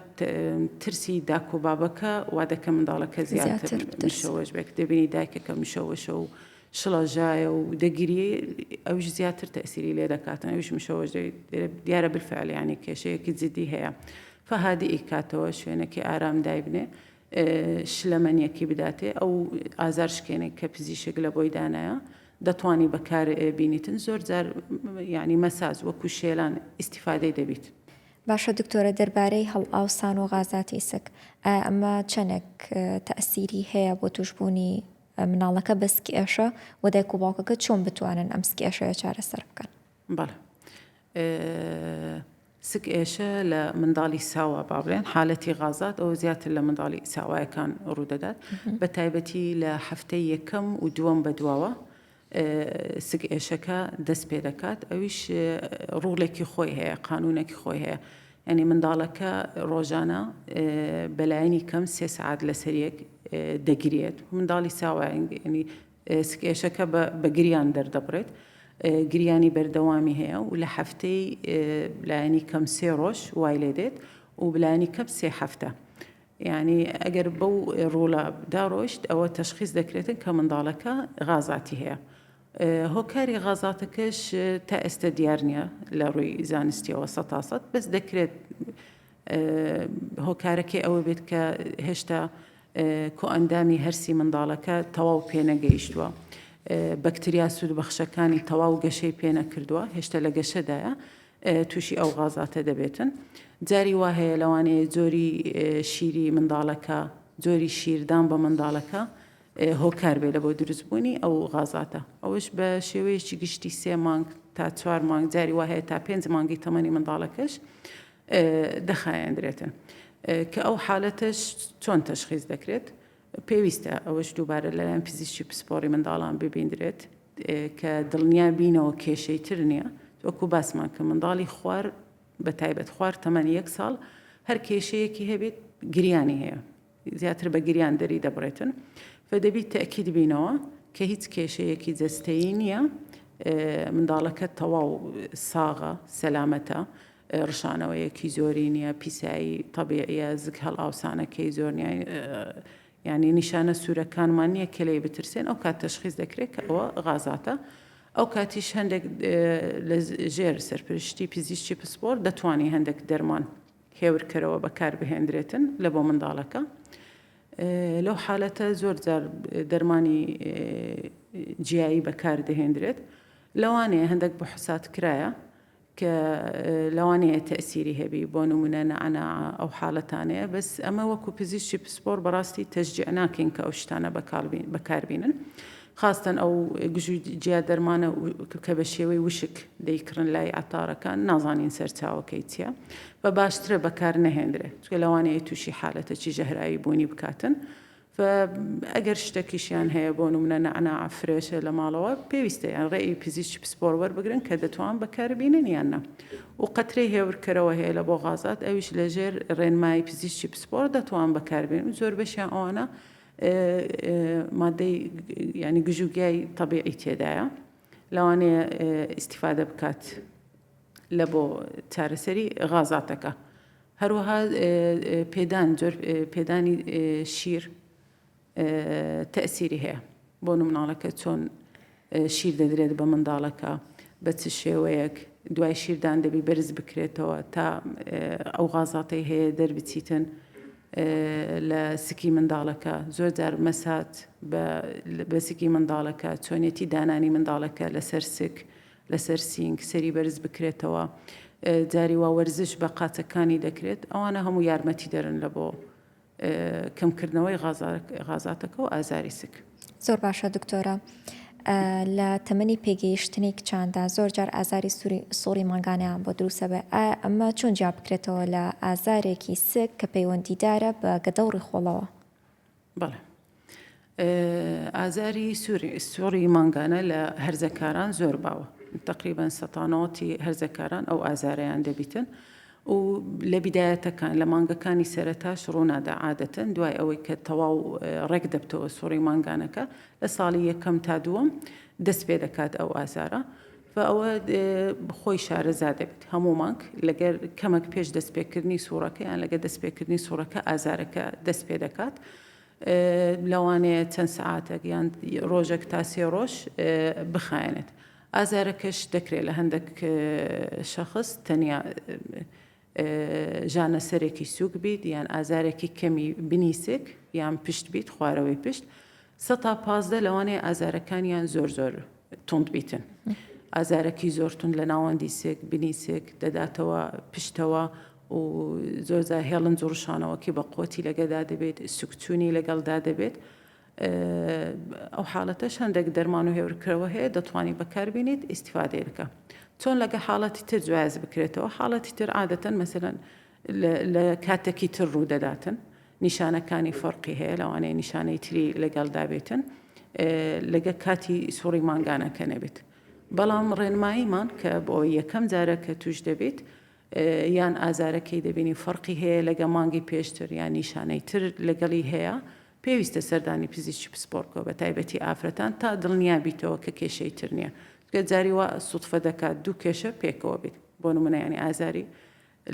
ترسی داک و بابەکە وا دەکە منداڵەکە زیاتر مشەوەش بێت دەبینی دایکەکە مشەوەشە و شڵەژایە و دەگیری ئەوش زیاتر تەسیری لێ دەکاتن ئەوش مشەوەش دیارە بالفعل ینی کێشەیەکی جدی هەیە فهادی ئیکاتەوە شوێنێکی ئارام دایبنێ شلەمەنیەکی بداتێ ئەو ئازار شکێنێک کە پزیشک لە بۆی دانایە دەتوانی بەکار بینیتن زۆر جار ینی مەساز وەکو شێلان ئیسیفادەی دەبیت. باشە دکتۆرە دەربارەی هەڵئاوسان و غازاتی سک ئەمە چەندێک تەئسیری هەیە بۆ توشبوونی مناڵەکە بە سکێشە و دایک و باوکەکە چۆن بتوانن ئەم سکێشەیە چارەسەر بکەن؟ بەڵێ سکێشە لە منداڵی ساوە با بڵێن حالەتی غازات ئەو زیاتر لە منداڵی ساوایەکان ڕوودەدات بە تایبەتی لە هەفتەی یەکەم و دووەم بەدواوە سگێشەکە دەست پێ دەکات ئەویش ڕوڵێکی خۆی هەیە قانونێکی خۆی هەیە ینی منداڵەکە ڕۆژانە بەلایەنی کەم 3 سعات لەسەریەک دەگرێت منداڵی ساوایانی سگێشەکە بە گریان دەردەبڕێت گریانی بەردەوامی هەیە و لە هەفتەی لایەنی کەم 3 ڕۆژ وای لێ دێت و بلایانی کەم 3 هەفتە یعنی ئەگەر بەو ڕۆڵە داڕۆشت ئەوە تەشخیص دەکرێتن کە منداڵەکە غازاتی هەیە هۆکاری غازاتەکەش تا ئێستا دیار نییە لە ڕووی زانستیەوە 100% بەس دەکرێت هۆکارەکەی ئەوە بێت کە هێشتا کۆئەندامی هەرسی منداڵەکە تەواو پێنەگەیشتووە بەکتریا سوودبەخشەکانی تەواو گەشەی پێنەکردووە هێشتا لە گەشەدایە تووشی ئەو غازاتە دەبێتن جاری وا هەیە لەوانەیە جۆری شیری منداڵەکە جۆری شیردان بە منداڵەکە هۆکار بێ لە بۆ دروستبوونی ئەو غازاتە ئەوش بە شێوەیەکی گشتی 3 مانگ تا 4 مانگ جاری وا هەیە تا 5 مانگی تەمەنی منداڵەکەش دەخایەندرێتن کە ئەو حالەتەش چۆن تەشخیص دەکرێت پێویستە ئەوەش دووبارە لەلایەن پزیشکی پسپۆڕی منداڵان ببیندرێت کە دڵنیا بینەوە کێشەی تر نییە وەکو باسمان کە منداڵی خوار بە تایبەت خوار تەمەنی 1 ساڵ هەر کێشەیەکی هەبێت گریانی هەیە زیاتر بە گریان دەری دەبڕێتن فدەبیت تەکید بینەوە کە هیچ کێشەیەکی جەستەیی نییە منداڵەکە تەواو ساغە سەلامەتە ڕشانەوەیەکی زۆری نییە پیسایی تەبیعیە زگ هەڵئاوسانەکەی زۆر نییە ینی نیشانە سوورەکانمان نییە کە لێی بترسێن ئەو کات تەشخیص دەکرێت کە ئەوە غازاتە ئەو کاتیش هەندێک لە ژێر سەرپرشتی پزیشکی پسپۆر دەتوانێت هەندێک دەرمان هێورکەرەوە بەکار بهێنرێتن لە بۆ منداڵەکە لەو حالەتە زۆر جار دەرمانی جیایی بەکار دەهێنرێت لەوانەیە هەندێک بە حسات کرایە کە لەوانەیە تەسیری هەبی بۆ نمونە نەعناع ئەو حاڵەتانەیە بەس ئەمە وەکو پزیشکی پسپۆر بەڕاستی تەشجیع ناکەین کە ئەو شتانە بەکاربینن خاستن ئەو گژوجیا دەرمانە کە بە شێوەی وشک دەیکڕن لای ئەتارەکان نازانین سەرچاوەکەی چییە بە باشترە بەکار نەهێنرێت چکە لەوانەیە تووشی حالەتەکی ژەهرایی بوونی بکاتن ئەگەر شتێکیشیان هەیە بۆ نمونە نەعناع فرێشە لە ماڵەوە پێویستە یان ڕێی پزیشکی پسپۆر وەربگرن کە دەتوان بەکاربینن یاننا و قەترەی هێورکەرەوە هەیە لە بۆ غازات ئەویش لەژێر ڕێنمایی پزیشکی پسپۆر دەتوان بەکاربێن زۆر بەشیان ئەوانە مادەی ینی گژوگیای تەبیعی تێدایە لەوانەیە ئیسیفادە بکات لە بۆ چارەسەری غازاتەکە هەروەها پێدانی شیر تەسیری هەیە بۆ نموناڵەکە چۆن شیر دەدرێت بە منداڵەکە بە چ شێوەیەک دوای شیردان دەبی بەرز بکرێتەوە تا ئەو غازاتەی هەیە دەربچیتن لە سکی منداڵەکە زۆر جار مەسات بە سکی منداڵەکە چۆنێتی دانانی منداڵەکە لەسەر سک لەسەر سینگ سەری بەرز بکرێتەوە جاری وا وەرزش بە قاچەکانی دەکرێت ئەوانە هەموو یارمەتی دەرن لە بۆ کەمکردنەوەی غازاتەکە و ئازاری سک. زۆر باشە دکتۆرە لە تەمەنی پێگەیشتنی کچاندا زۆر جار ئازاری سووری ماگانیان بۆ دروستە بێ ئەمە چۆن جیا بکرێتەوە لە ئازارێکی سک کە پەیوەندیدارە بە گەدەوڕی خۆڵەوە؟ بەڵێ ئازاری سووری ماگانە لە هەرزەکاران زۆر باوە تقریبا سەتانەوەتی هەرزەکاران ئەو ئازارەیان دەبیتن و لە بیدایەتەکان لە مانگەکانی سەرەتاش ڕوونادا عادەتەن دوای ئەوەی کە تەواو ڕێک دەبتەوە سوڕی مانگانەکە لە ساڵی یەکەم تا دووەم دەست پێ دەکات ئەو ئازارە ئەوە خۆی شارەزا دەبێت هەموو مانگ لەگەر کەمەک پێش دەستپێکردنی سوورەکە یان لەگە دەستپێکردنی سوورەکە ئازارەکە دەست پێ دەکات لەوانەیە چەند سەعاتێک یان ڕۆژێک تا 3 ڕۆژ بخایەنێت ئازارەکەش دەکرێت لە هەندێک شەخص تەنیا ژانە سەرێکی سووک بیت یان ئازارێکی کەمی بنیسک یان پشت بیت خوارەوەی پشت 100 تا 15 لەوانەیە ئازارەکانیان زۆر توند بیتن ئازارێکی زۆر تند لە ناوەندی سێک بنیسک دەداتەوە پشتەوە و زۆرجار هێڵن جوڕشانەوەکی بە قوتی لەگەدا دەبێت سوکچوونی لەگەڵدا دەبێت ئەو حاڵەتەش هەندێک دەرمان و هێورکرەوە هەیە دەتوانانی بەکاربینیت ئیسیفادەی بکە چۆن لەگە حاڵەتی تر جواز بکرێتەوە حاڵەتی تر عادەتەن مەسەلەن لە کاتێکی تر ڕوو دەداتن نیشانەکانی فەرقی هەیە لەوانەیە نیشانەی تری لەگەڵدا بێتن لەگە کاتی سوڕی مانگانەکە نەبێت بەڵام ڕێنماییمان کە بۆ یەکەم جارە کە توش دەبێت یان ئازارەکەی دەبینی فەرقی هەیە لەگە مانگی پێشتر یان نیشانەی تر لەگەڵی هەیە پێویستە سەردانی پزیشکی پسپۆرتکەوە بە تایبەتی ئافرەتان تا دڵنیابیتەوە کە کێشەی تر نییە کە جاری وا سوودفە دەکات دوو کێشە پێکەوە بێت بۆ نمونە ینی ئازاری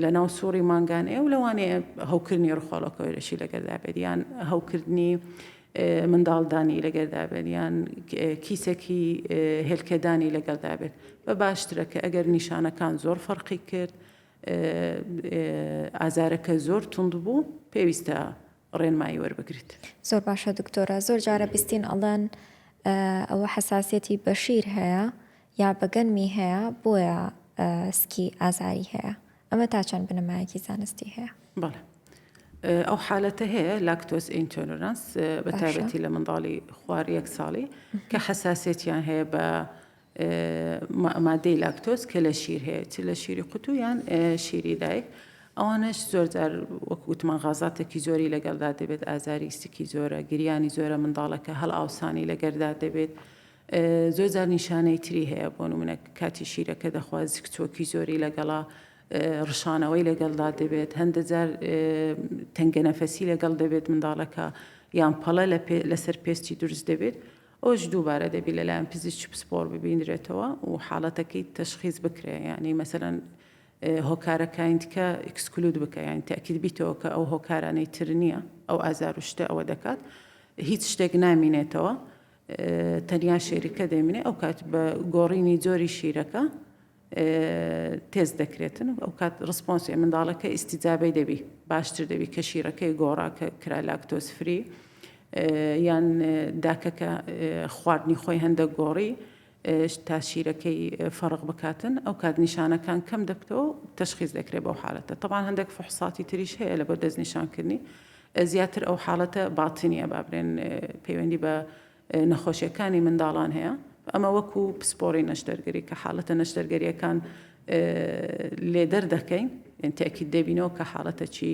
لە ناو سووری مانگان ئێ و لەوانەیە هەوکردنی ڕخۆڵەکەوێرەشی لەگەڵدا بێت یان هەوکردنی منداڵدانی لەگەڵدا بێت یان کیسێکی هێلکەدانی لەگەڵدا بێت بە باشترە کە ئەگەر نیشانەکان زۆر فەرقی کرد ئازارەکە زۆر تند بوو پێویستە ڕێنمایی وەربگریت زۆر باشە دکتۆرە زۆر جارە بیستین ئەڵەن ئەوە حساسیەتی بەشیر هەیە یا بەگەنمی هەیە بۆیە سکی ئازاری هەیە ئەمە تا چەند بنەمایەکی زانستی هەیە بەڵێ ئەو حالەتە هەیە لاکتۆز ئینتۆلەرانس بە تایبەتی لە منداڵی خوار 1 ساڵی کە حساسیەتیان هەیە بە مادەی لاکتۆز کە لە شیر هەیە چ لە شیری قوتو یان شیری دایک ئەوانش زۆرجار وەک وتمان غازاتێکی زۆری لەگەڵدا دەبێت ئازاری سکی زۆرە گریانی زۆرە منداڵەکە هەڵ ئاوسانی لەگەردا دەبێت زۆرجار نیشانەی تری هەیە بۆ نمونە کاتی شیرەکە دەخواست زیکچۆکی زۆری لەگەڵا ڕشانەوەی لەگەڵدا دەبێت هەندە جار تەنگەنەفەسی لەگەڵ دەبێت منداڵەکە یان پەڵە لەسەر پێستی دروست دەبێت ئەوش دووبارە دەبێت لەلایەن پزیشکی پسپۆر ببینرێتەوە و حاڵەتەکەی تەشخیص بکرێ ینی مەسەلەن هۆکارەکانی دیکە ئەکسکلود بکە یان تاکید بیتەوە کە ئەو هۆکارانەی تر نییە ئەو ئازار و شتە ئەوە دەکات هیچ شتێک نامینێتەوە تەنیا شێریکە دەمینێ ئەو کات بە گۆڕینی جۆری شیرەکە تێز دەکرێتن ئەو کات ڕسپۆنسی منداڵەکە ئیستیجابەی دەبی باشتر دەبی کە شیرەکەی گۆڕاکە کرا لاکتۆز فری یان داکەکە خواردنی خۆی هەندە گۆڕی تا شیرەکەی فەرق بکاتن ئەو کات نیشانەکان کەم دەبتەوە تەشخیص دەکرێت بەو حالەتە طبعاً هەندێک فحوساتی تریش هەیە لە بۆ دەستنیشانکردنی زیاتر ئەو حالەتە باتینیە بابرێن پەیوەندی بە نەخۆشیەکانی منداڵان هەیە ئەمە وەکو پسپۆری نەشدەرگەری کە حالەتە نەشدەرگەریەکان لێدەر دەکەین تاکید دەبینەوە کە حالەتە چی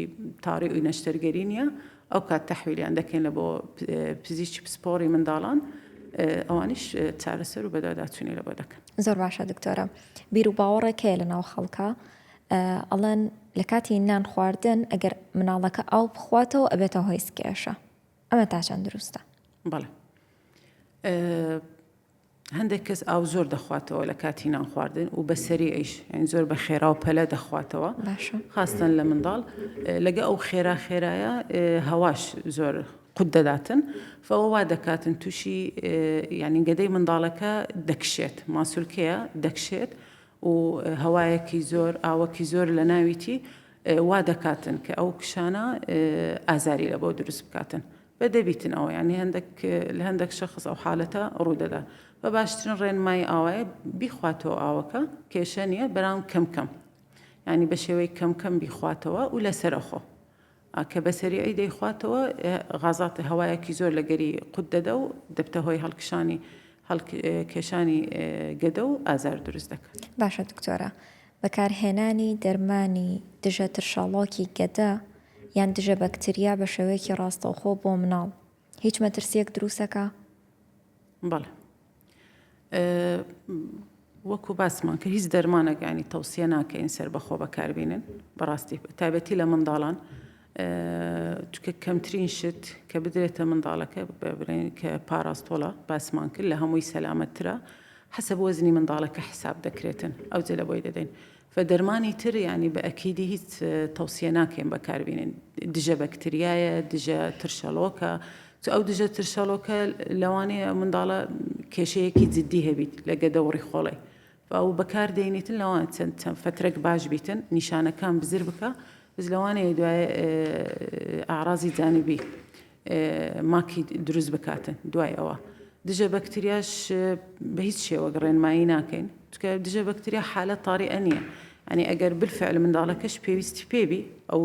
تاڕی و نەشدەرگەری نییە ئەو کات تەحویلیان دەکەین لە بۆ پزیشکی پسپۆری منداڵان ئەوانیش چارەسەر و بەداداچوونی لە بۆ دەکەن زۆر باشە دکتۆرە بیر و باوەڕێک هەیە لەناو خەڵکە ئەڵەن لە کاتی نان خواردن ئەگەر مناڵەکە ئاو بخواتەوە ئەبێتە هۆی سکێشە ئەمە تا چەند دروستە بەڵێ هەندێک کەس ئاو زۆر دەخواتەوە لە کاتی نان خواردن و بەسەری ئەیش یعنی زۆر بە خێرا و پەلە دەخواتەوە خاستن لە منداڵ لەگە ئەو خێرایە هەواش زۆر قوت دەداتن فەوە وا دەکاتن تووشی یعنی گەدەی منداڵەکە دەکشێت ماسوولکەیە دەکشێت و هەوایەکی زۆر ئاوەکی زۆر لە ناویتی وا دەکاتن کە ئەو کشانە ئازاری لە بۆ دروست بکاتن بە دەبیتن ئەوە ینی لە هەندێک شەخص ئەو حالەتە ڕوودەدا بە باشترین ڕێنمای ئاوایە بیخواتەوە ئاوەکە کێشە نییە بەرام کەم ینی بە شێوەی کەم بیخواتەوە و لەسەرەخۆ کە بەسەری ئەی دەیخواتەوە غازاتە هەوایەکی زۆر لەگەری قوت دەدە و دەبتە هۆی کێشانی گەدە و ئازار دروست دەکات باشە دکتۆرە بەکارهێنانی دەرمانی دژە ترشاڵۆکی گەدە یان دژە بەکتریا بە شێوەیەکی ڕاستەوخۆ بۆ مناڵ هیچ مەترسیەک دروستەکە؟ بەڵێ وەکو باسمان کە هیچ دەرمانێک ینی تەوسیە ناکەین سەر بەخۆ بەکاربێنن بەڕاستی تایبەتی لە منداڵان چکە کەمترین شت کە بدرێتە منداڵەکە ببرێن کە پاراستۆڵە باسمان کرد لە هەمووی سەلامەتترە حسب وەزنی منداڵەکە حساب دەکرێتن ئەو جێ لە بۆی دەدەین فدەرمانی تر ینی بە ئەکیدی هیچ تەوسیە ناکەین بەکاربێنن دژە بەکتریایە دژە ترشەلۆکە ئەو دژە ترشەلۆکە لەوانەیە منداڵە کێشەیەکی جددی هەبیت لە گەدەوڕی خۆڵی ئەو بەکاردێنیتن لەوان چەند فترێک باش بیتن نیشانەکان بزر بکە بز لەوانەیە دوای ئاڕازی جانبی ماکی دروست بکاتن دوای ئەوە دژە بەکتریاش بە هیچ شێوە ڕێنمایی ناکەین چکە دژە بەکتریا حالە تاریئە نییە ینی ئەگەر بالفعل منداڵەکەش پێویستی پێبی ئەو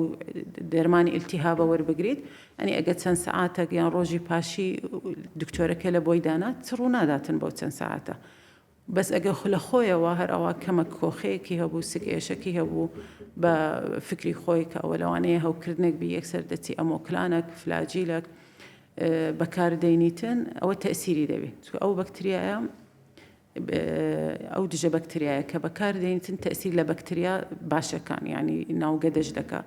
دەرمانی ئیلتیهابە وەربگریت ئەنی ئەگە چەند سەعاتێک یان ڕۆژی پاشی دکتۆرەکە لە بۆی دانات ڕوو ناداتن بۆ چەند سەعاتە بەس ئەگە لە خۆیەوە هەر ئەوە کەمە کۆخەیەکی هەبوو سکێشەکی هەبوو بە فکری خۆی کە ئەوە لەوانەیە هەوکردنێک بی یەکسەر دەچی ئەمۆکلانێک فلاجیلێک بەکاردێنیتن ئەوە تەئسیری دەبێت ئەو بەکتریایە ئەو دژە بەکتریایە کە بەکاردێنیتن تەئسیر لە بەکتریا باشەکان ینی ناوگەدەش دەکا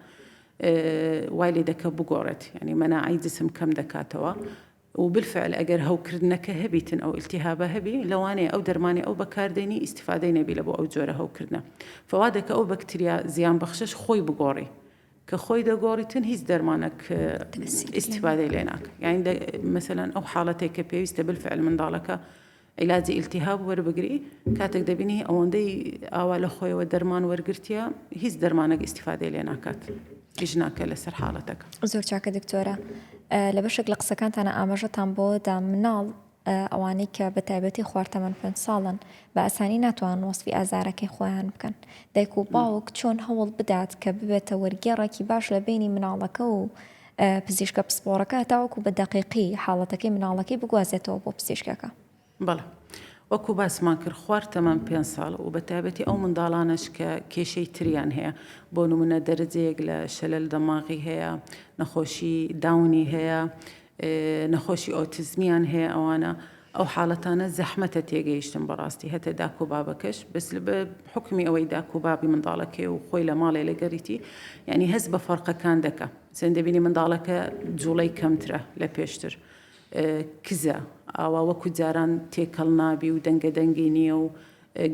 وای لێ دەکە بگۆڕێت ینی مەناعی جسم کەم دەکاتەوە و بالفعل ئەگەر هەوکردنەکە هەبیتن ئەو ئیلتیهابە هەبی لەوانەیە ئەو دەرمانی ئەو بەکاردێنی ئیسیفادەی نەبی لە بۆ ئەو جۆرە هەوکردنە فوا دەکە ئەو بەکتریا زیان بەخشش خۆی بگۆڕی کە خۆی دەگۆڕیتن هیچ دەرمانێک ئیسیفادەی لێ ناکە یعنی مەسەلەن ئەو حاڵەتێک کە پێویستە بالفعل منداڵەکە عیلاجی ئیلتیهاب وەربگری کاتێک دەبینی ئەوەندەی ئاوا لە خۆیەوە دەرمان وەرگرتیە هیچ دەرمانێک ئیسیفادەی لێ ناکات هیچ ناکە لەسەر حاڵەتەکە زۆر چاکە دکتۆرە لە بەشێک لە قسەکانتانە ئاماژەتان بۆ دا مناڵ ئەوانەی کە بە تایبەتی خواردەمەند 5 ساڵن بە ئاسانی ناتوان وەسفی ئازارەکەی خۆیان بکەن دایک و باوک چۆن هەوڵ بدات کە ببێتە وەرگێڕێکی باش لە بینی مناڵەکە و پزیشکە پسپۆڕەکە تاوەکو بە دەقیقی حاڵەتەکەی مناڵەکەی بگوازێتەوە بۆ پزیشکەکە بەڵێ وەکو باسمان کرد خوارد تەمەن 5 ساڵ و بە تایبەتی ئەو منداڵانش کە کێشەی تریان هەیە بۆ نمونە دەرەجەیەک لە شەلل دەماغی هەیە نەخۆشی داونی هەیە نەخۆشی ئۆتیزمیان هەیە ئەوانە ئەو حاڵەتانە زەحمەتە تێگەیشتن بەڕاستی هەتە داک و بابەکەش بەس بە حکمی ئەوەی داک و بابی منداڵەکەی و خۆی لە ماڵێ لەگەریتی ینی هەست بە فەرقەکان دەکە چەند دەبینی منداڵەکە جوڵەی کەمترە لە پێشتر کزە ئاوا وەکو جاران تێکەڵ نابی و دەنگە دەنگی نییە و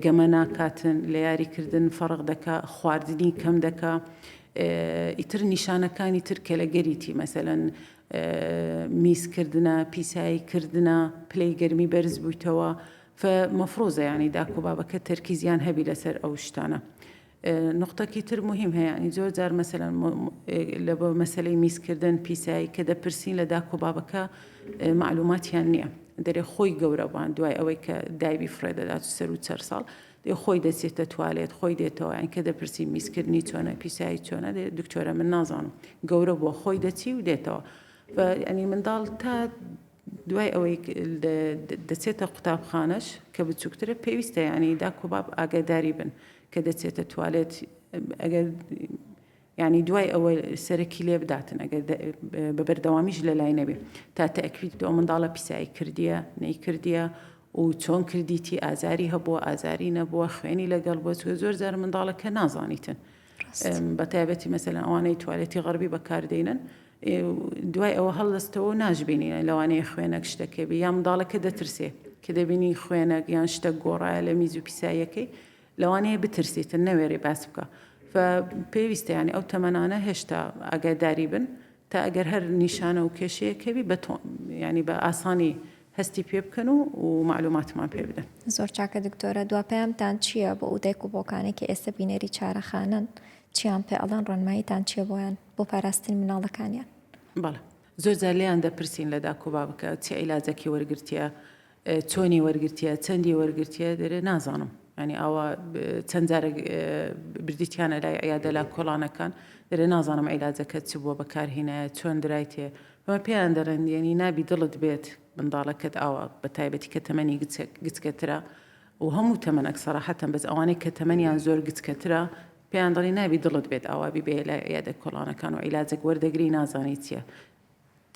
گەمە ناکاتن لە یاریکردن فەرق دەکا خواردنی کەم دەکا ئیتر نیشانەکانی تر کە لە گەریتی مەسەلەن میزکردنە پیساییکردنە پلەی گەرمی بەرز بوویتەوە مەفرۆزە ینی داک و بابەکە تەرکیزیان هەبی لەسەر ئەو شتانە نقطەکی تر مهم هەیە ینی زۆر جار مەسەلەن لە بۆ مەسەلەی میزکردن پیسایی کە دەپرسین لە داک و بابەکە معلوماتیان نییە دەرێ خۆی گەورە بووان دوای ئەوەی کە دایبی فرێدەدات سەر و چەر ساڵ دێ خۆی دەچێتە توالێت خۆی دێتەوە یان کە دەپرسی میزکردنی چۆنە پیسایی چۆنە دکتۆرە من نازانم گەورە بووە خۆی دەچی و دێتەوە ینی منداڵ تا دوای ئەوەی دەچێتە قوتابخانەش کە بچووکترە پێویستە ینی داک و باب ئاگاداری بن کە دەچێتە توالێت ئەگەر ینی دوای ئەوە سەرەکی لێ بداتن ئەگەر بەبەردەوامیش لە لای نەبێ تا تەکوید ئەو منداڵە پیسایی کردیە نەیکردیە و چۆن کردیتی ئازاری هەبووە ئازاری نەبووە خوێنی لەگەڵ بۆ زۆر جار منداڵەکە نازانیتن بە تایبەتی مەسەلەن ئەوانەی توالێتی غەربی بەکاردێنن دوای ئەوە هەڵدەستەوە ناژبینی لەوانەیە خوێنەك شتەکەبی یا منداڵەکە دەترسێ کە دەبینی خوێنەک یان شتە گۆڕایە لە میز و پیساییەکەی لەوانەیە بترسیتن نەوێری باس بکە پێویستە ینی ئەو تەمەنانە هێشتا ئاگاداری بن تا ئەگەر هەر نیشانە و کێشەیەکەوی ینی بە ئاسانی هەستی پێ بکەن و معلوماتمان پێ بدەن زۆر چاکە دکتۆرە دوپەیامتان چییە بۆ ئەو دایک و بۆکانێک کە ئێستا بینەری چارەخانن چیان پێ ئەڵەن ڕۆنماییتان چیە بۆیان بۆ پاراستنی مناڵەکانیان بەڵێ زۆر جار لێیان دەپرسین لە داک و بابەکە چی عیلاجێکی وەرگرتیە چۆنی وەرگرتیە چەندی وەرگرتیە دەرێ نازانم ینی ئەوە چەند جارێک بردیتیانە لای عیادە لا کۆڵانەکان دەرێ نازانم عیلاجەکە چ بووە بەکارهێنایە چۆن درایتێ بەمە پێیان دەڕێن ینی نابی دڵت بێت منداڵەکەت ئاوە بە تایبەتی کە تەمەنی گچکەترە و هەموو تەمەنەك سەراحەتەن بەس ئەوانەی کە تەمەنیان زۆر گچکەترە پێیان دەڵی نابی دڵت بێت ئاوابی بێ لە عیادە کۆڵانەکان و عیلاجێک وەردەگری نازانی چییە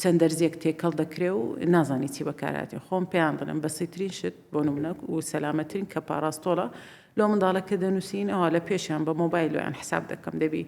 چەند دەرزێک تێکەڵ دەکرێ و نازانی چی بەکارهاتێ. خۆم پێیان دڵم بەسیترین شت بۆ نمونە و سەلامەترین کە پاراستۆڵە لۆ منداڵەکە دەنووسین ئەوە لە پێشیان بە مۆبایلۆیان حساب دەکەم دەبی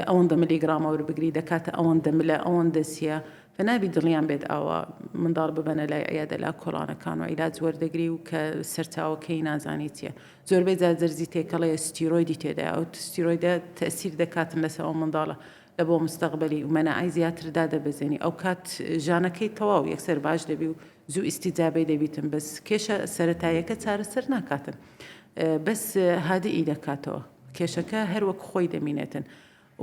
ئەوەندە ملیگرامە وەربگری دەکاتە ئەوەندە ملە ئەوەندە سیە فنابی دڵیان بێت ئەوە منداڵ ببەنە لای عیادە لا کۆڵانەکان و عیلاج وەردەگری و کە سەرچاوەکەی نازانی چیە. زۆربەی جار دەرزی تێکەڵەیە ستیرۆیدی تێدا ئەو ستیرۆیدە تەسیر دەکاتن لەسەر ئەو منداڵە لە بۆ مستەقبەلی و مەناعی زیاتردا دەبەزێنی ئەو کات ژانەکەی تەواو یەکسەر باش دەبی و زوو ئیستیجابەی دەبیتن بەس کێشە سەرەتاییەکە چارەسەر ناکاتن بەس هادئی دەکاتەوە کێشەکە هەر وەک خۆی دەمینێتن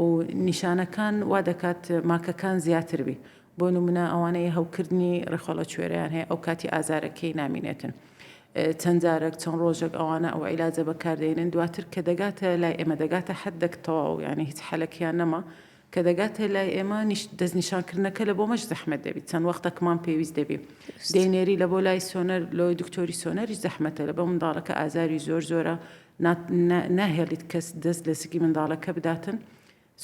و نیشانەکان وا دەکات ماکەکان زیاتر بی بۆ نمونە ئەوانەیە هەوکردنی ڕێخۆڵە کوێرەیان هەیە ئەو کاتی ئازارەکەی نامینێتن چەند جارێک چەند ڕۆژێک ئەوانە ئەو عیلاجە بەکاردێنن دواتر کە دەگاتە لای ئێمە دەگاتە حەدێکتەوە و یعنی هیچ حەلەکیان نەما کە دەگاتە لای ئێمە دەستنیشانکردنەکە لە بۆ مەش زەحمەت دەبیت چەند وەختێکمان پێویست دەبێت دەینێری لە بۆ لای سۆنەر لەوەی دکتۆری سۆنەریش زەحمەتە لە بە منداڵەکە ئازاری زۆرە ناهێڵیت کەس دەست لە سکی منداڵەکە بداتن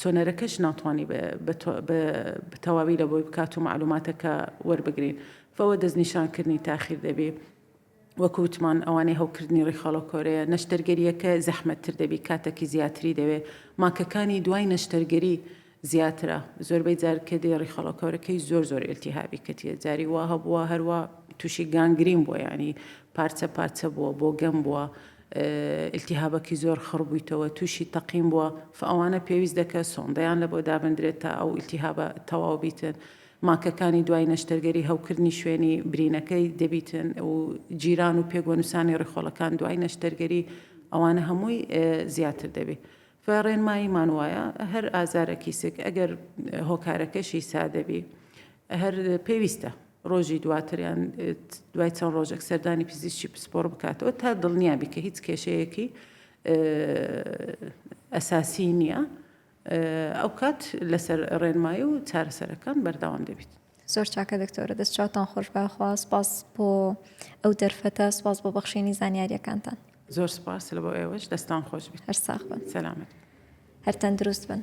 سۆنەرەکەش ناتوانانی بە تەواوی لە بۆی بکات و معلوماتەکە وەربگرین فەوە دەستنیشانکردنی تاخیر دەبێت وەکووتمان ئەوانەی هەوکردنی ڕێخەڵە کۆرەیە نەشتەرگەریەکە زەحمەتتر دەبی کاتێکی زیاتری دەوێت ماکەکانی دوای نەشتەرگەری زیاترە زۆربەی جار کە دێ ڕێخەڵە کۆرەکەی زۆر ئیلتیهابی کەتیە جاری وا هەبووە هەروە تووشی گانگرین بووە ینی پارچە بووە بۆ گەم بووە ئیلتیهابەکی زۆر خڕبوویتەوە تووشی تەقیم بووە ئەوانە پێویست دەکە سۆندەیان لە بۆ دابدرێت تا ئەو ئیلتیهابە تەواو بیتن ماکەکانی دوای نەشتەرگەری هەوکردنی شوێنی برینەکەی دەبیتن و جیران و پێگوەنووسانی ڕێخۆڵەکان دوای نەشتەرگەری ئەوانە هەمووی زیاتر دەبێت ڕێنماییمان وایە هەر ئازارێکی سک ئەگەر هۆکارەکەشی سادەبی هەر پێویستە ڕۆژی دواتریان دوای چەند ڕۆژێک سەردانی پزیشکی پسپۆڕ بکاتەوە تا دڵنیابی کە هیچ کێشەیەکی ئەساسی نییە ئەو کات لەسەر ڕێنمایی و چارەسەرەکان بەردەوام دەبیت. زۆر چاکە دکتۆرە دەست چاوتان خۆش بەخوا سپاس بۆ ئەو دەرفەتە سپاس بۆ بەخشینی زانیاریەکانتان زۆر سپاس لە بۆ ئێوەش دەستان خۆش بیت هەر ساغ بن سەلامەت هەر تەندروست بن.